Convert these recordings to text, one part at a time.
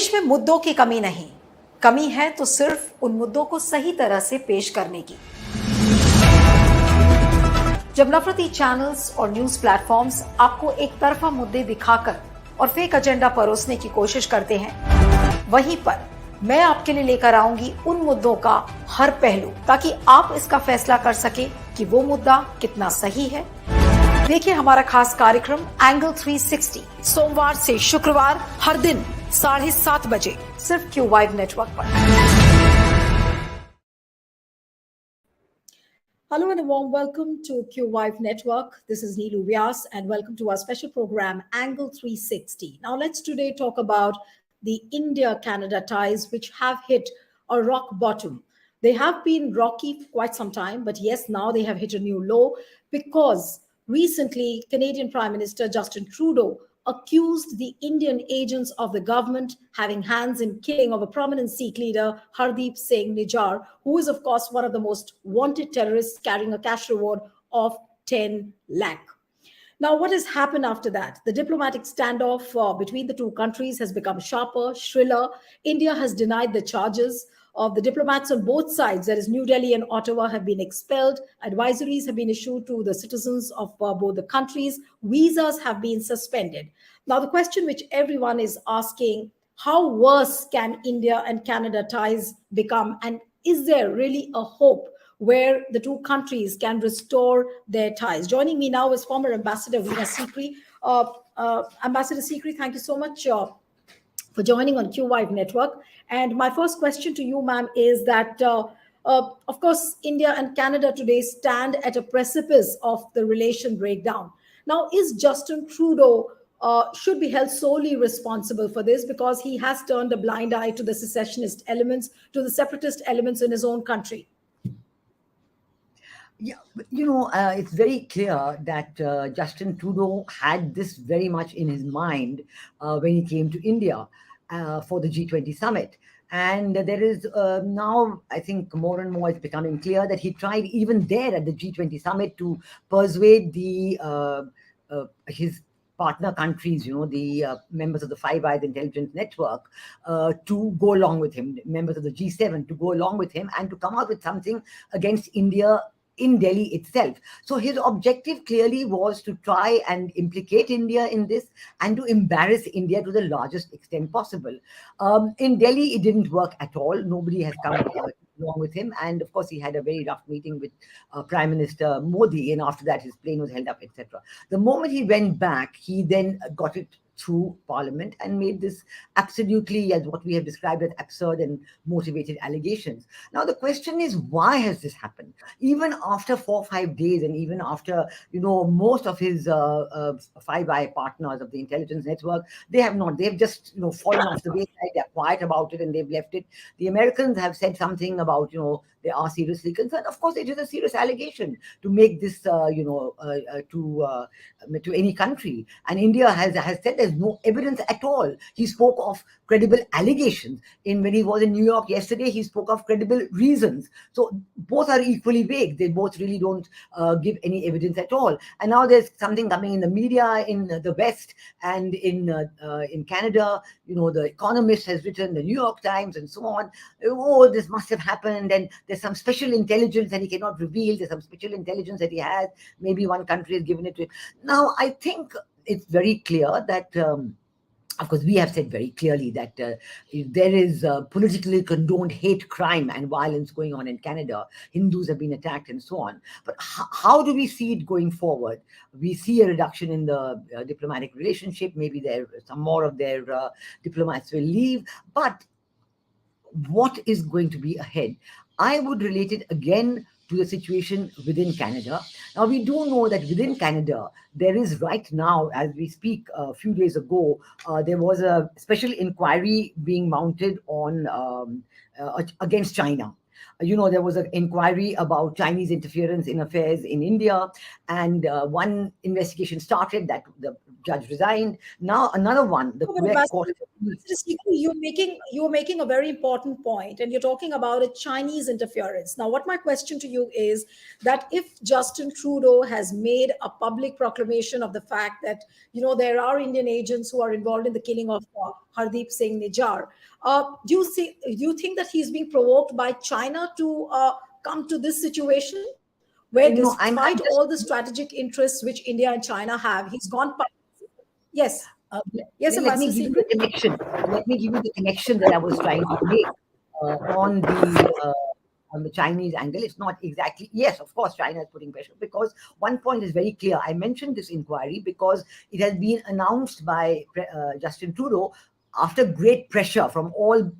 देश में मुद्दों की कमी नहीं, कमी है तो सिर्फ उन मुद्दों को सही तरह से पेश करने की। जब नफरती चैनल्स और न्यूज प्लेटफॉर्म्स आपको एक तरफा मुद्दे दिखाकर और फेक एजेंडा परोसने की कोशिश करते हैं, वहीं पर मैं आपके लिए लेकर आऊंगी उन मुद्दों का हर पहलू, ताकि आप इसका फैसला कर सके कि वो मुद्दा कितना सही है। देखिए हमारा खास कार्यक्रम एंगल 360 सोमवार से शुक्रवार हर दिन 7:30 बजे सिर्फ क्यू वाइव नेटवर्क पर। Hello and a warm welcome to QWive Network. This is Neelu Vyas and welcome to our special program Angle 360. Now let's today talk about the India-Canada ties, which have hit a rock bottom. They have been rocky for quite some time, but yes, now they have hit a new low because recently Canadian Prime Minister Justin Trudeau accused the Indian agents of the government having hands in killing of a prominent Sikh leader, Hardeep Singh Nijjar, who is, of course, one of the most wanted terrorists, carrying a cash reward of 10 lakh. Now, what has happened after that? The diplomatic standoff between the two countries has become sharper, shriller. India has denied the charges of the diplomats on both sides, that is New Delhi and Ottawa, have been expelled. Advisories have been issued to the citizens of both the countries. Visas have been suspended. Now, the question which everyone is asking, how worse can India and Canada ties become? And is there really a hope where the two countries can restore their ties? Joining me now is former Ambassador Veena Sikri. Ambassador Sikri, thank you so much for joining on QWive Network. And my first question to you, ma'am, is that, of course, India and Canada today stand at a precipice of the relation breakdown. Now, is Justin Trudeau should be held solely responsible for this because he has turned a blind eye to the secessionist elements, to the separatist elements in his own country? Yeah, it's very clear that Justin Trudeau had this very much in his mind when he came to India for the G20 summit. And there is now, I think, more and more it's becoming clear that he tried even there at the G20 summit to persuade his partner countries, the members of the Five Eyes Intelligence Network, to go along with him, members of the G7 to go along with him and to come out with something against India in Delhi itself. So his objective clearly was to try and implicate India in this and to embarrass India to the largest extent possible. In Delhi, it didn't work at all. Nobody has come along with him. And of course, he had a very rough meeting with Prime Minister Modi. And after that, his plane was held up, etc. The moment he went back, he then got it through Parliament and made this absolutely, as what we have described as absurd and motivated allegations. Now, the question is, why has this happened? Even after 4 or 5 days, and even after, most of his Five Eye partners of the intelligence network, they've just, fallen off the wayside. They're quiet about it and they've left it. The Americans have said something about, they are seriously concerned. Of course, it is a serious allegation to make this, to any country. And India has said there's no evidence at all. He spoke of credible allegations. When he was in New York yesterday, he spoke of credible reasons. So both are equally vague. They both really don't give any evidence at all. And now there's something coming in the media in the West and in Canada. The Economist has written, the New York Times and so on. Oh, this must have happened, and there's some special intelligence that he cannot reveal. There's some special intelligence that he has. Maybe one country has given it to him. Now, I think it's very clear that, of course, we have said very clearly that if there is politically condoned hate crime and violence going on in Canada, Hindus have been attacked and so on. But how do we see it going forward? We see a reduction in the diplomatic relationship. Maybe some more of their diplomats will leave. But what is going to be ahead? I would relate it again to the situation within Canada. Now, we do know that within Canada, there is right now, as we speak, a few days ago, there was a special inquiry being mounted on against China. There was an inquiry about Chinese interference in affairs in India, and one investigation started that the judge resigned. Now another one, the Quebec court. You're making a very important point, and you're talking about a Chinese interference. Now, what my question to you is that if Justin Trudeau has made a public proclamation of the fact that there are Indian agents who are involved in the killing of Hardeep Singh Nijjar. Do you think that he's being provoked by China to come to this situation, where No, I'm despite just all the strategic interests which India and China have, he's gone? Yes, yes, let me Ambassador give you the Secret. connection. Let me give you the connection that I was trying to make on the Chinese angle. It's not exactly, yes, of course, China is putting pressure, because one point is very clear. I mentioned this inquiry because it has been announced by Justin Trudeau after great pressure from all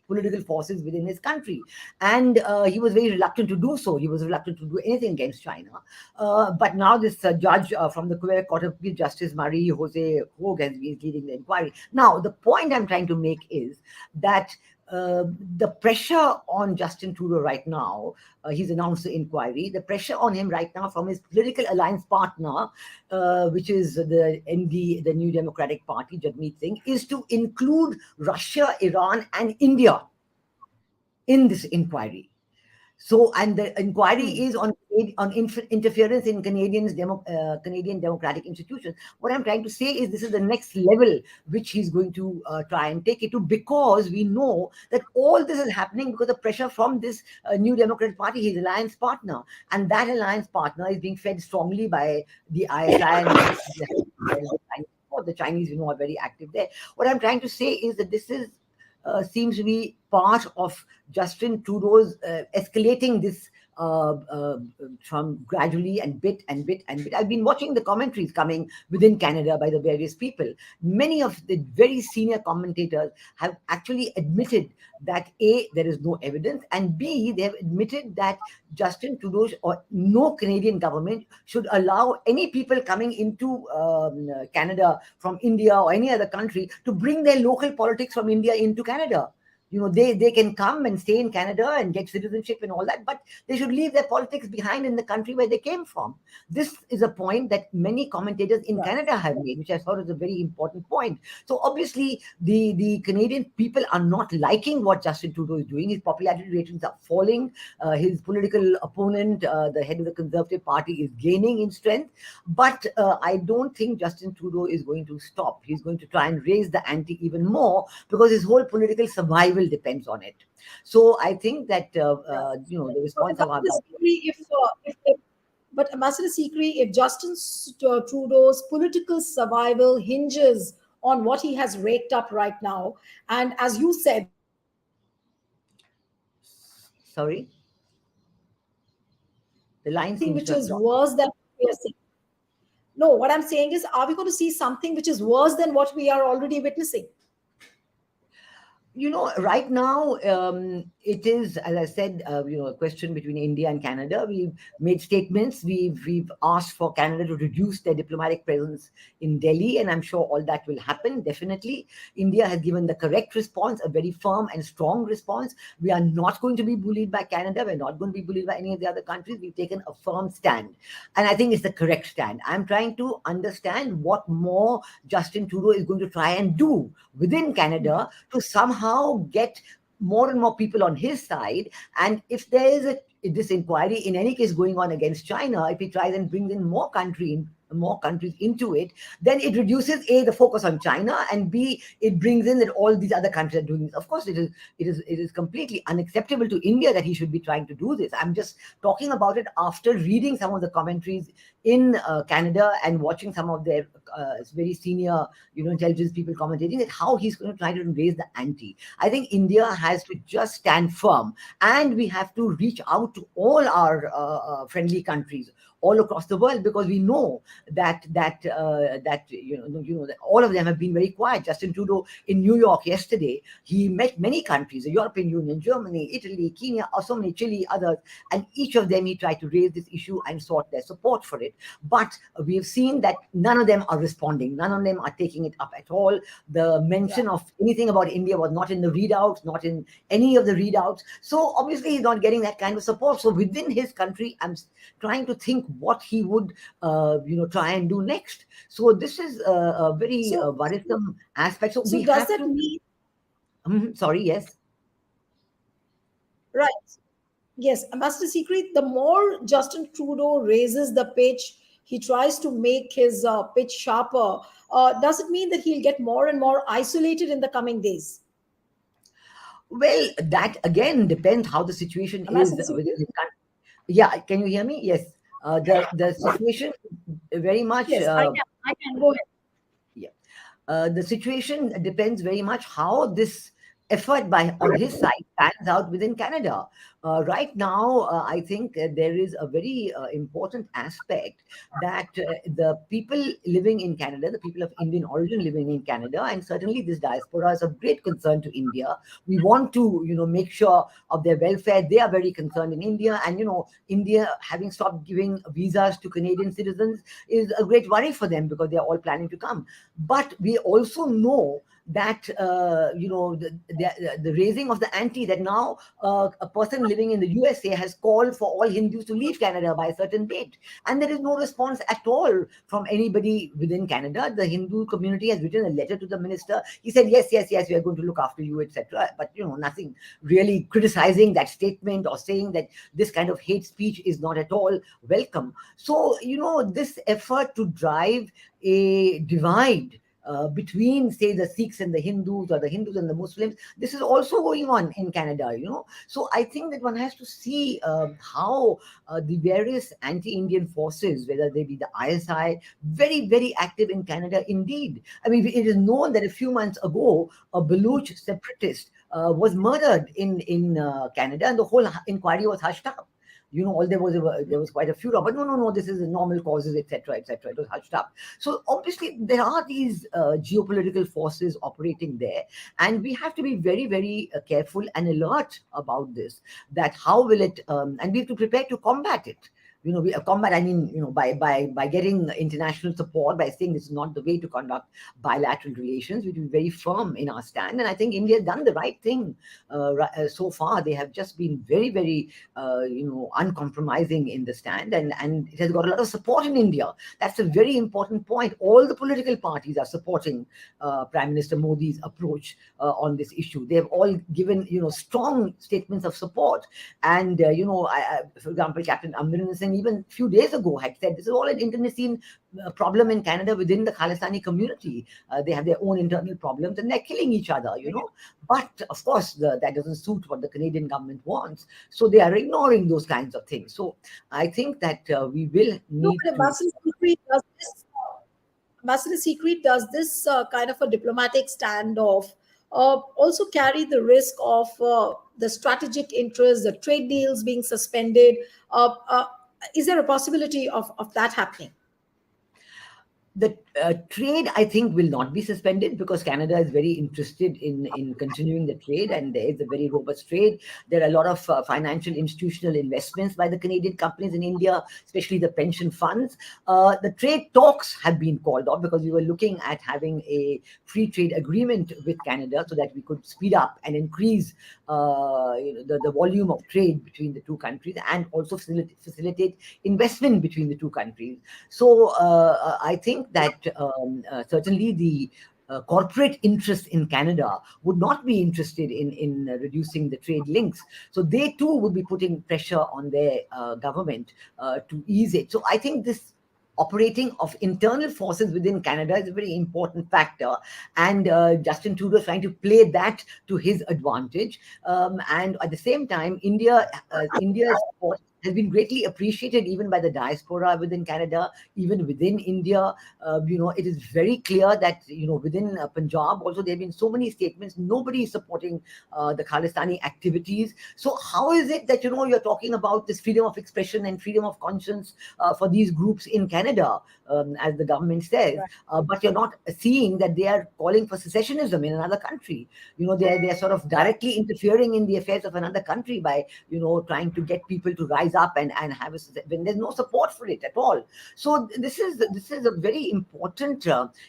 political forces within his country. And he was very reluctant to do so. He was reluctant to do anything against China. But now this judge from the Quebec Court of Appeal, Justice Marie Jose Hogue, has been leading the inquiry. Now, the point I'm trying to make is that the pressure on Justin Trudeau right now, he's announced the inquiry, the pressure on him right now from his political alliance partner, which is the ND, the New Democratic Party, Jagmeet Singh, is to include Russia, Iran, and India in this inquiry. So, and the inquiry is on interference in Canadian democratic institutions. What I'm trying to say is this is the next level which he's going to try and take it to, because we know that all this is happening because of pressure from this New Democratic Party, his alliance partner, and that alliance partner is being fed strongly by the ISI and the Chinese, are very active there. What I'm trying to say is that this is seems to be part of Justin Trudeau's escalating this from gradually and bit and bit and bit. I've been watching the commentaries coming within Canada by the various people. Many of the very senior commentators have actually admitted that A, there is no evidence, and B, they have admitted that Justin Trudeau or no Canadian government should allow any people coming into Canada from India or any other country to bring their local politics from India into Canada. They can come and stay in Canada and get citizenship and all that, but they should leave their politics behind in the country where they came from. This is a point that many commentators in Canada have made, which I thought is a very important point. So obviously, the Canadian people are not liking what Justin Trudeau is doing. His popularity ratings are falling. His political opponent, the head of the Conservative Party, is gaining in strength. But I don't think Justin Trudeau is going to stop. He's going to try and raise the ante even more, because his whole political survival depends on it. So I think that the response of our but Ambassador Sikri, if Justin Trudeau's political survival hinges on what he has raked up right now, and as you said, sorry, the line something seems which to have is dropped. worse than what we are seeing. No, what I'm saying is, are we going to see something which is worse than what we are already witnessing? Right now, it is, as I said, a question between India and Canada. We've made statements. We've asked for Canada to reduce their diplomatic presence in Delhi, and I'm sure all that will happen, definitely. India has given the correct response, a very firm and strong response. We are not going to be bullied by Canada. We're not going to be bullied by any of the other countries. We've taken a firm stand, and I think it's the correct stand. I'm trying to understand what more Justin Trudeau is going to try and do within Canada to somehow get more and more people on his side. And if there is this inquiry in any case going on against China, if he tries and brings in more countries into it, then it reduces A, the focus on China, and B, it brings in that all these other countries are doing this. Of course, it is completely unacceptable to India that he should be trying to do this. I'm just talking about it after reading some of the commentaries in Canada and watching some of their very senior intelligence people commentating that how he's going to try to raise the ante. I think India has to just stand firm, and we have to reach out to all our friendly countries all across the world, because we know that that all of them have been very quiet. Justin Trudeau in New York yesterday, he met many countries, the European Union, Germany, Italy, Kenya, so many, Chile, others, and each of them he tried to raise this issue and sought their support for it. But we have seen that none of them are responding. None of them are taking it up at all. The mention of anything about India was not in the readouts, not in any of the readouts. So obviously he's not getting that kind of support. So within his country, I'm trying to think what he would try and do next. So this is a very worrisome aspect. So we does have that to mean sorry, yes. right? Yes, Ambassador Secret, the more Justin Trudeau raises the pitch, he tries to make his pitch sharper, does it mean that he'll get more and more isolated in the coming days? Well, that again depends how the situation Am I is sensing within you? his country. Yeah, can you hear me? Yes. The situation very much. Yes, I can. I can go ahead. Yeah. The situation depends very much how this effort by on his side pans out within Canada. Right now, I think there is a very important aspect that the people living in Canada, the people of Indian origin living in Canada, and certainly this diaspora is of great concern to India. We want to, make sure of their welfare. They are very concerned in India, and India having stopped giving visas to Canadian citizens is a great worry for them because they are all planning to come. But we also know that the raising of the ante, that now a person living in the USA has called for all Hindus to leave Canada by a certain date, and there is no response at all from anybody within Canada. The Hindu community has written a letter to the minister. He said, yes, yes, yes, we are going to look after you, etc. But nothing really criticizing that statement or saying that this kind of hate speech is not at all welcome. So this effort to drive a divide between, say, the Sikhs and the Hindus, or the Hindus and the Muslims. This is also going on in Canada, So I think that one has to see how the various anti-Indian forces, whether they be the ISI, very, very active in Canada indeed. I mean, it is known that a few months ago, a Baluch separatist was murdered in Canada, and the whole inquiry was hushed up. All there was quite a furor, but no, this is normal causes, etc., etc. It was hushed up. So obviously there are these geopolitical forces operating there, and we have to be very, very careful and alert about this. That how will it, and we have to prepare to combat it. We combat. I mean, by getting international support, by saying this is not the way to conduct bilateral relations. We will be very firm in our stand, and I think India has done the right thing so far. They have just been very, very uncompromising in the stand, and it has got a lot of support in India. That's a very important point. All the political parties are supporting Prime Minister Modi's approach on this issue. They have all given strong statements of support, and for example, Captain Amrinder Singh even a few days ago had said this is all an internecine problem in Canada within the Khalistani community. They have their own internal problems and they're killing each other, But of course, that doesn't suit what the Canadian government wants. So they are ignoring those kinds of things. So I think that we will No, need but to. Ambassador Secret, does this kind of a diplomatic standoff also carry the risk of the strategic interests, the trade deals being suspended? Is there a possibility of that happening? The trade, I think, will not be suspended because Canada is very interested in continuing the trade, and there is a very robust trade. There are a lot of financial institutional investments by the Canadian companies in India, especially the pension funds. The trade talks have been called off because we were looking at having a free trade agreement with Canada so that we could speed up and increase the volume of trade between the two countries, and also facilitate investment between the two countries. So I think that certainly the corporate interests in Canada would not be interested in reducing the trade links. So they too would be putting pressure on their government to ease it. So I think this operating of internal forces within Canada is a very important factor, and Justin Trudeau is trying to play that to his advantage. And at the same time, India's support has been greatly appreciated even by the diaspora within Canada, even within India. It is very clear that within Punjab also there have been so many statements. Nobody is supporting the Khalistani activities. So how is it that you're talking about this freedom of expression and freedom of conscience for these groups in Canada, as the government says, but you're not seeing that they are calling for secessionism in another country? They're sort of directly interfering in the affairs of another country by trying to get people to rise up and have when there's no support for it at all. So this is a very important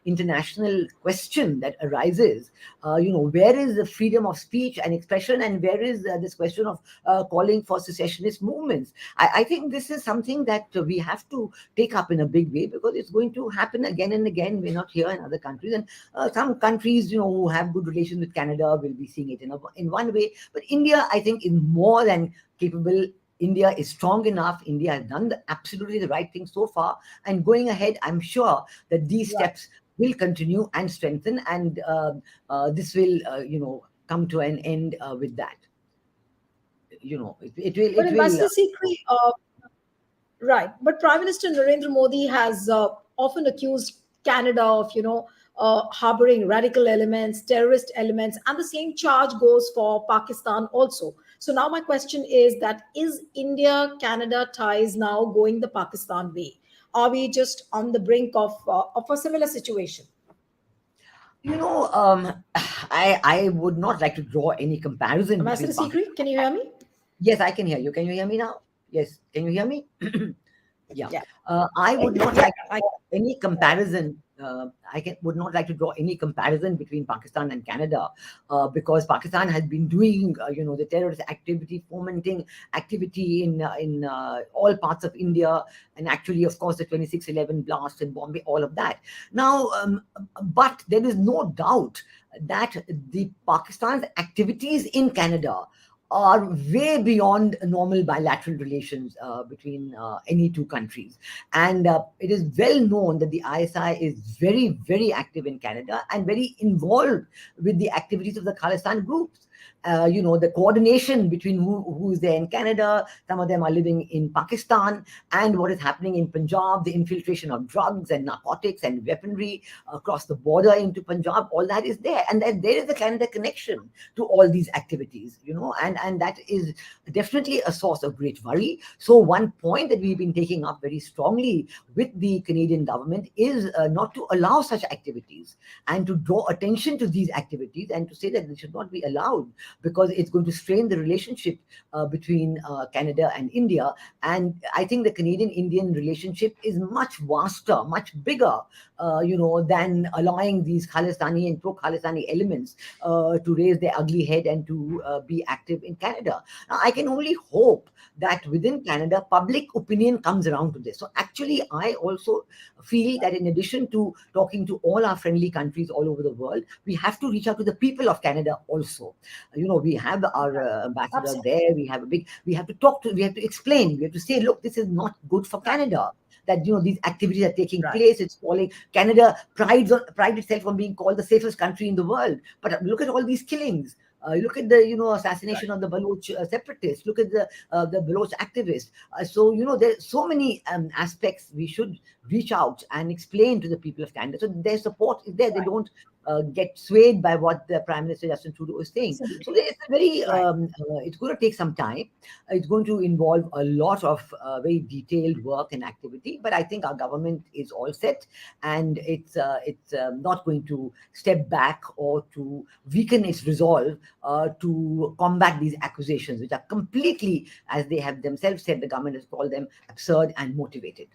international question that arises. Where is the freedom of speech and expression, and where is this question of calling for secessionist movements? I think this is something that we have to take up in a big way, because it's going to happen again and again. We're not here in other countries, and some countries who have good relations with Canada will be seeing it in one way, but India, I think, is more than capable India is strong enough. India has done absolutely the right thing so far. And going ahead, I'm sure that these Right. steps will continue and strengthen, and this will, come to an end with that. But It will. Ambassador Sikri, right. But Prime Minister Narendra Modi has often accused Canada of, harboring radical elements, terrorist elements, and the same charge goes for Pakistan also. So now my question is that is India-Canada ties now going the Pakistan way? Are we just on the brink of a similar situation? You know, um, I would not like to draw any comparison Ambassador between Sikri, Pakistan. can you hear me? Yes, I can hear you. Can you hear me now? Yes, can you hear me? Yeah. Yeah. I would not Yeah. like to draw any comparison. Would not like to draw any comparison between Pakistan and Canada, because Pakistan has been doing, the terrorist activity, fomenting activity in all parts of India, and actually, of course, the 26/11 blast in Bombay, all of that. Now, but there is no doubt that the Pakistan's activities in Canada are way beyond normal bilateral relations between any two countries. And it is well known that the ISI is very, very active in Canada and very involved with the activities of the Khalistan groups. The coordination between who is there in Canada, some of them are living in Pakistan, and what is happening in Punjab, the infiltration of drugs and narcotics and weaponry across the border into Punjab, all that is there. And then there is a Canada connection to all these activities, and that is definitely a source of great worry. So one point that we've been taking up very strongly with the Canadian government is not to allow such activities, and to draw attention to these activities, and to say that they should not be allowed, because it's going to strain the relationship between Canada and India. And I think the Canadian-Indian relationship is much vaster, much bigger, than allowing these Khalistani and pro-Khalistani elements to raise their ugly head and to be active in Canada. Now, I can only hope that within Canada, public opinion comes around to this. So actually, I also feel that in addition to talking to all our friendly countries all over the world, we have to reach out to the people of Canada also. We have our ambassador Absolutely. there. We have to talk to, we have to explain, we have to say, look, this is not good for Canada. That these activities are taking Right. place. It's calling Canada pride itself on being called the safest country in the world. But look at all these killings. Look at the assassination of the Baloch separatists. Look at the Baloch activists. So there's so many aspects we should reach out and explain to the people of Canada. So their support is there. They don't get swayed by what the Prime Minister Justin Trudeau is saying. So Absolutely. it's a very Right. it's going to take some time. It's going to involve a lot of very detailed work and activity. But I think our government is all set, and it's not going to step back or to weaken its resolve to combat these accusations, which are completely, as they have themselves said, the government has called them absurd and motivated.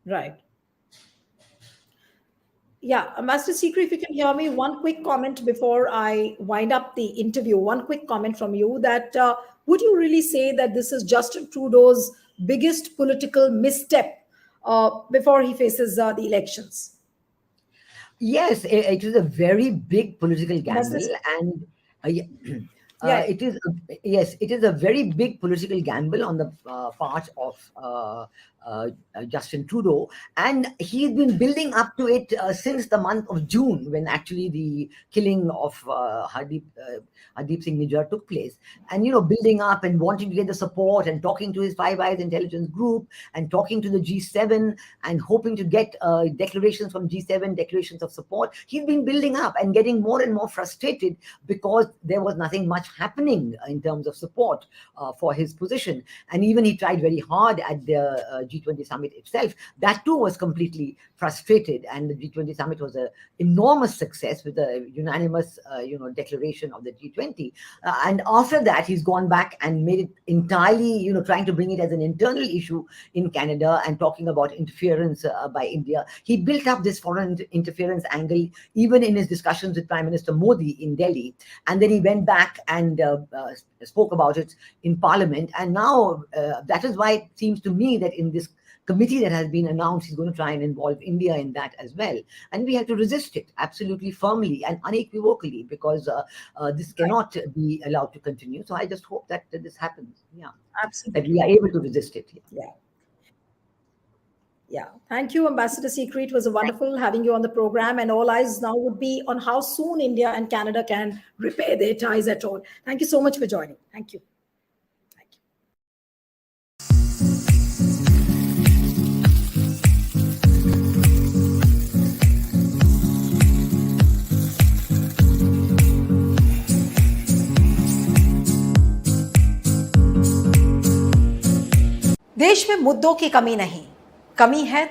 Right. Yeah, Ambassador Sikri, if you can hear me, one quick comment before I wind up the interview. One quick comment from you that would you really say that this is Justin Trudeau's biggest political misstep before he faces the elections? Yes, it is a very big political Ambassador, gamble, and yeah, yeah, it is. Yes, it is a very big political gamble on the part of Justin Trudeau, and he's been building up to it since the month of June, when actually the killing of Hardeep Singh Nijjar took place, and building up and wanting to get the support, and talking to his Five Eyes intelligence group, and talking to the G7, and hoping to get declarations from G7, declarations of support. He's been building up and getting more and more frustrated because there was nothing much happening in terms of support for his position. And even he tried very hard at the G20 summit itself. That too was completely frustrated. And the G20 summit was an enormous success with a unanimous, declaration of the G20. And after that, he's gone back and made it entirely, trying to bring it as an internal issue in Canada and talking about interference by India. He built up this foreign interference angle even in his discussions with Prime Minister Modi in Delhi. And then he went back and spoke about it in Parliament. And now that is why it seems to me that in this committee that has been announced is going to try and involve India in that as well. And we have to resist it absolutely firmly and unequivocally, because this cannot be allowed to continue. So I just hope that this happens. Yeah, Absolutely. that we are able to resist it. Yeah. Yeah. Thank you, Ambassador Sikri. It was a wonderful having you on the program, and all eyes now would be on how soon India and Canada can repair their ties at all. Thank you so much for joining. Thank you. Thank you. देश में मुद्दों की कमी नहीं, कमी है